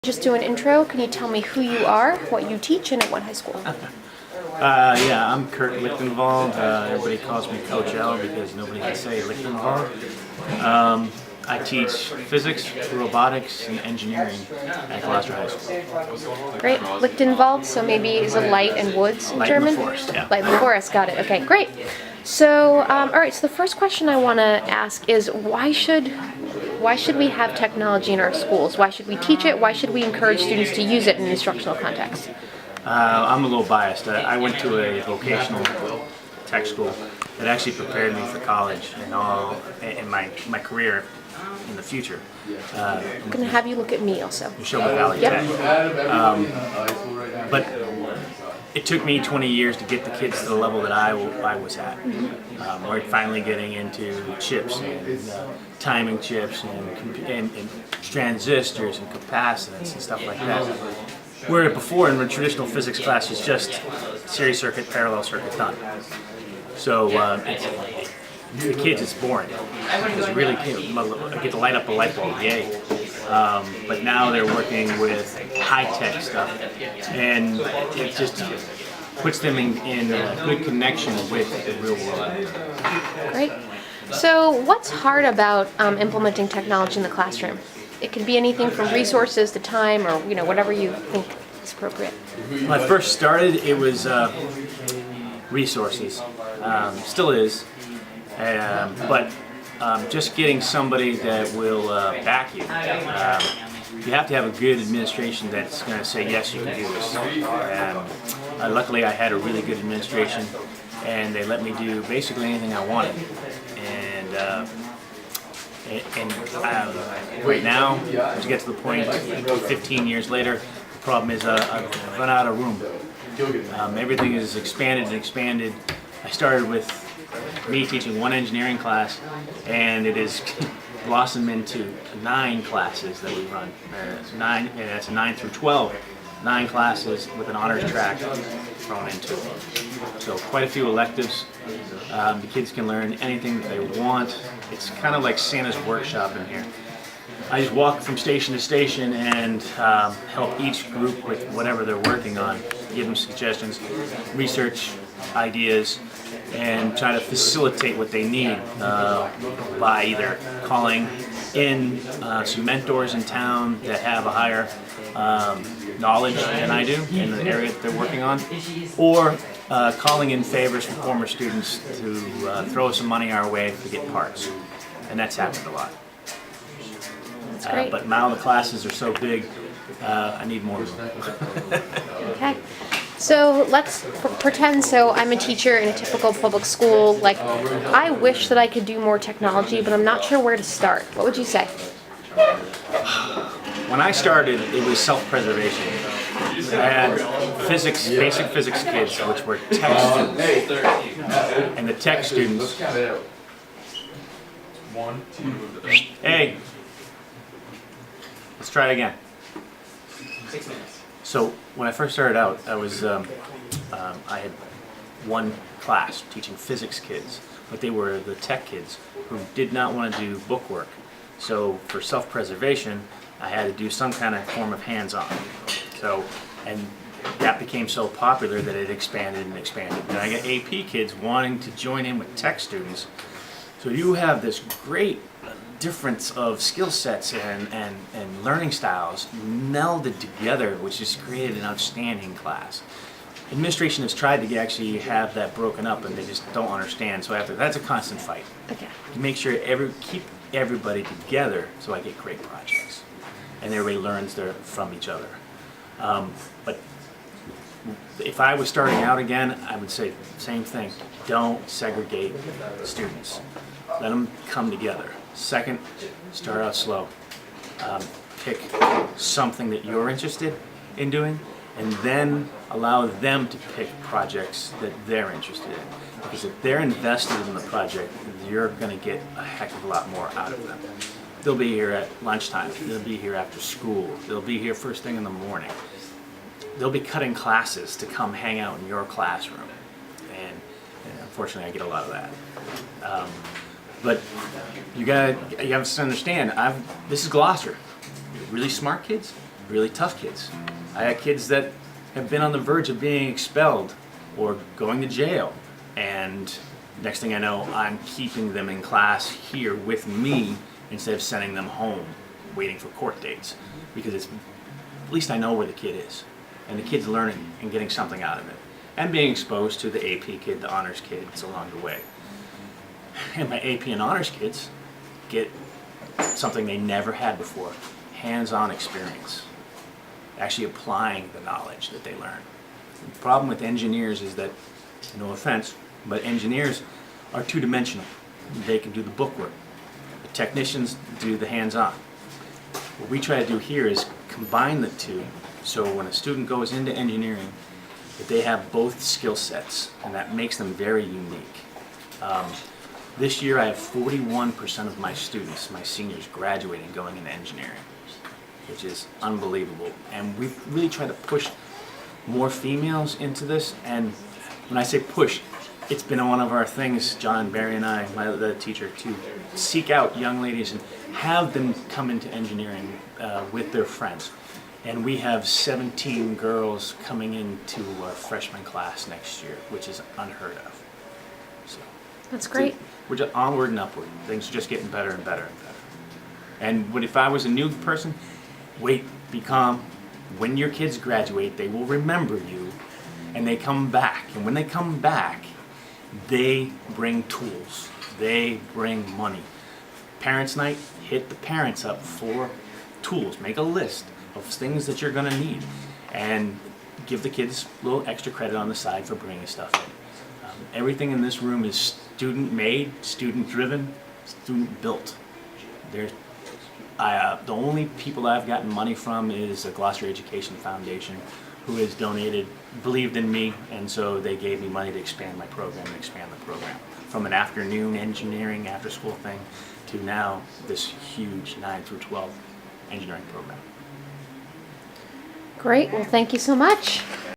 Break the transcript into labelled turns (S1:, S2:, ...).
S1: Just do an intro. Can you tell me who you are, what you teach, and at what high school?
S2: Yeah, I'm Kurt Lichtenwald. Everybody calls me Coach L because nobody can say Lichtenwald. I teach physics, robotics, and engineering at Gloucester High School.
S1: Great. Lichtenwald, so maybe is it light and woods in
S2: Light
S1: German?
S2: and the forest, yeah.
S1: Light and the forest, got it. Okay, great. So, all right, so the first question I want to ask is why should we have technology in our schools? Why should we teach it? Why should we encourage students to use it in an instructional context?
S2: I'm a little biased. I went to a vocational tech school that actually prepared me for college and all in my career in the future.
S1: I'm going to have you look at me also.
S2: Neshoba Valley
S1: Yep.
S2: Tech. But it took me 20 years to get the kids to the level that I was at. We're finally getting into chips and timing chips and transistors and capacitance and stuff like that. Where before in the traditional physics class it's just series circuit, parallel circuit done. So the kids it's boring. Because really I get to light up a light bulb, yay. But now they're working with high-tech stuff, and it just puts them in a good connection with the real world.
S1: Great. So, what's hard about implementing technology in the classroom? It can be anything from resources to time, or whatever you think is appropriate.
S2: When I first started, it was resources. Still is, but just getting somebody that will back you. You have to have a good administration that's going to say, yes, you can do this. Luckily, I had a really good administration, and they let me do basically anything I wanted. And right now, to get to the point, 15 years later, the problem is I've run out of room. Everything is expanded and expanded. I started with me teaching one engineering class, and it is blossomed into 9 classes that we run. That's 9 through 12. 9 classes with an honors track thrown into it. So quite a few electives. The kids can learn anything that they want. It's kind of like Santa's workshop in here. I just walk from station to station and help each group with whatever they're working on, give them suggestions, research ideas, and try to facilitate what they need by either calling in some mentors in town that have a higher knowledge than I do in the area that they're working on, or calling in favors from former students to throw some money our way to get parts. And that's happened a lot.
S1: That's great.
S2: But now the classes are so big, I need more of them.
S1: Okay. So let's pretend I'm a teacher in a typical public school. Like, I wish that I could do more technology, but I'm not sure where to start. What would you say?
S2: When I started, it was self-preservation. I had basic physics kids, which were tech students. And the tech students, hey, let's try it again.
S3: 6 minutes.
S2: So when I first started out, I had one class teaching physics kids, but they were the tech kids who did not want to do book work. So for self-preservation, I had to do some kind of form of hands-on. And that became so popular that it expanded and expanded. And I got AP kids wanting to join in with tech students. So you have this great difference of skill sets and learning styles melded together, which has created an outstanding class. Administration has tried to actually have that broken up, and they just don't understand. So that's a constant fight.
S1: Okay.
S2: To make sure keep everybody together, so I get great projects, and everybody learns from each other. But if I was starting out again, I would say the same thing. Don't segregate students. Let them come together. Second, start out slow. Pick something that you're interested in doing, and then allow them to pick projects that they're interested in. Because if they're invested in the project, you're going to get a heck of a lot more out of them. They'll be here at lunchtime. They'll be here after school. They'll be here first thing in the morning. They'll be cutting classes to come hang out in your classroom. And unfortunately, I get a lot of that. But you have to understand, this is Gloucester. Really smart kids, really tough kids. I had kids that have been on the verge of being expelled or going to jail, and next thing I know, I'm keeping them in class here with me instead of sending them home waiting for court dates, because at least I know where the kid is, and the kid's learning and getting something out of it, and being exposed to the AP kid, the honors kids along the way. And my AP and honors kids get something they never had before, hands-on experience, actually applying the knowledge that they learn. The problem with engineers is that, no offense, but engineers are two-dimensional. They can do the bookwork. The technicians do the hands-on. What we try to do here is combine the two, so when a student goes into engineering, that they have both skill sets, and that makes them very unique. This year I have 41% of my students, my seniors, graduating going into engineering, which is unbelievable. And we've really tried to push more females into this, and when I say push, it's been one of our things, John, Barry, and I, the teacher, to seek out young ladies and have them come into engineering with their friends. And we have 17 girls coming into our freshman class next year, which is unheard of. So
S1: That's great.
S2: we're just onward and upward. Things are just getting better and better and better. And if I was a new person, wait, be calm. When your kids graduate, they will remember you, and they come back. And when they come back, they bring tools. They bring money. Parents' night, hit the parents up for tools. Make a list of things that you're going to need, and give the kids a little extra credit on the side for bringing stuff in. Everything in this room is student-made, student-driven, student-built. The only people I've gotten money from is the Gloucester Education Foundation, who has donated, believed in me, and so they gave me money to expand my program and expand the program. From an afternoon engineering after-school thing to now this huge 9 through 12 engineering program.
S1: Great. Well, thank you so much.